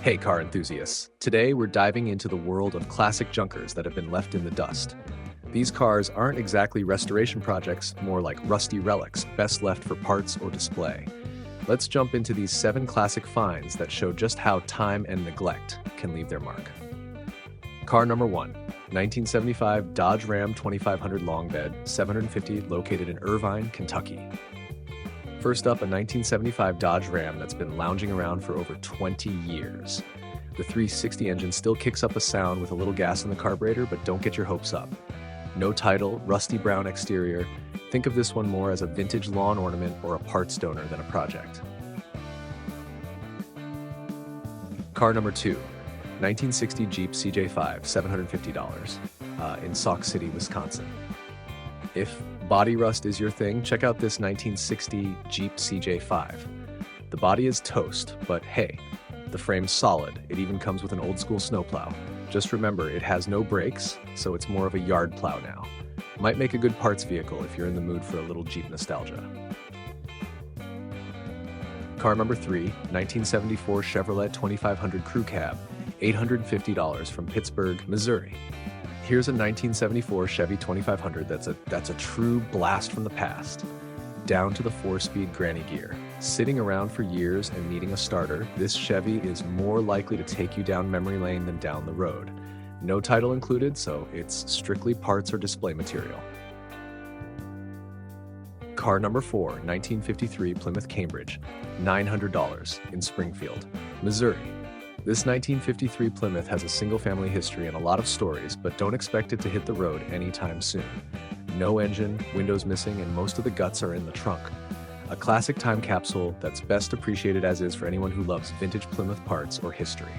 Hey car enthusiasts, today we're diving into the world of classic junkers that have been left in the dust. These cars aren't exactly restoration projects, more like rusty relics, best left for parts or display. Let's jump into these 7 classic finds that show just how time and neglect can leave their mark. Car number 1, 1975 Dodge Ram 2500 long bed, 750, located in Irvine, Kentucky. First up, a 1975 Dodge Ram that's been lounging around for over 20 years. The 360 engine still kicks up a sound with a little gas in the carburetor, but don't get your hopes up. No title, rusty brown exterior. Think of this one more as a vintage lawn ornament or a parts donor than a project. Car number 2, 1960 Jeep CJ5, $750, in Sauk City, Wisconsin. If body rust is your thing, check out this 1960 Jeep CJ5. The body is toast, but hey, the frame's solid. It even comes with an old school snowplow. Just remember, it has no brakes, so it's more of a yard plow now. Might make a good parts vehicle if you're in the mood for a little Jeep nostalgia. Car number 3, 1974 Chevrolet 2500 Crew Cab, $850 from Pittsburgh, Missouri. Here's a 1974 Chevy 2500 that's a true blast from the past. Down to the 4-speed granny gear. Sitting around for years and needing a starter, this Chevy is more likely to take you down memory lane than down the road. No title included, so it's strictly parts or display material. Car number 4, 1953 Plymouth Cambridge, $900 in Springfield, Missouri. This 1953 Plymouth has a single-family history and a lot of stories, but don't expect it to hit the road anytime soon. No engine, windows missing, and most of the guts are in the trunk. A classic time capsule that's best appreciated as is for anyone who loves vintage Plymouth parts or history.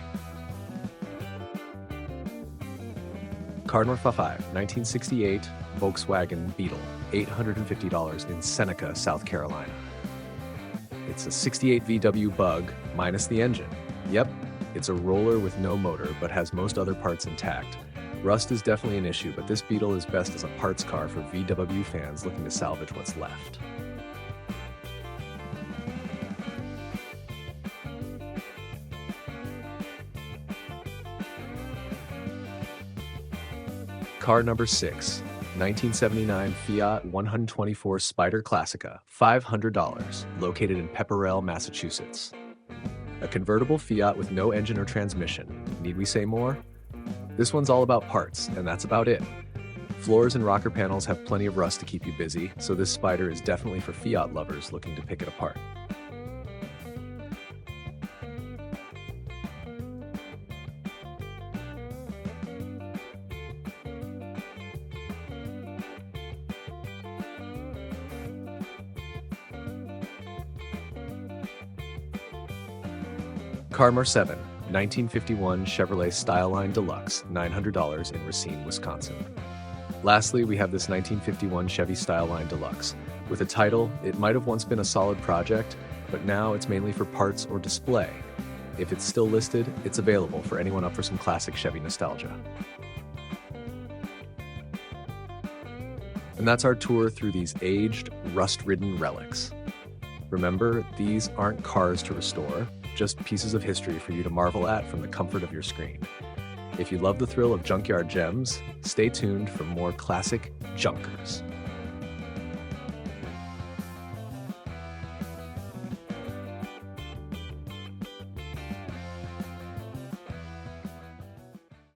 Car number 5, 1968 Volkswagen Beetle, $850 in Seneca, South Carolina. It's a 68 VW Bug minus the engine. Yep. It's a roller with no motor, but has most other parts intact. Rust is definitely an issue, but this Beetle is best as a parts car for VW fans looking to salvage what's left. Car number 6, 1979 Fiat 124 Spider Classica, $500, located in Pepperell, Massachusetts. A convertible Fiat with no engine or transmission. Need we say more? This one's all about parts, and that's about it. Floors and rocker panels have plenty of rust to keep you busy, so this Spider is definitely for Fiat lovers looking to pick it apart. Car number 7, 1951 Chevrolet Styline Deluxe, $900 in Racine, Wisconsin. Lastly, we have this 1951 Chevy Styline Deluxe. With a title, it might have once been a solid project, but now it's mainly for parts or display. If it's still listed, it's available for anyone up for some classic Chevy nostalgia. And that's our tour through these aged, rust-ridden relics. Remember, these aren't cars to restore, just pieces of history for you to marvel at from the comfort of your screen. If you love the thrill of junkyard gems, stay tuned for more classic junkers.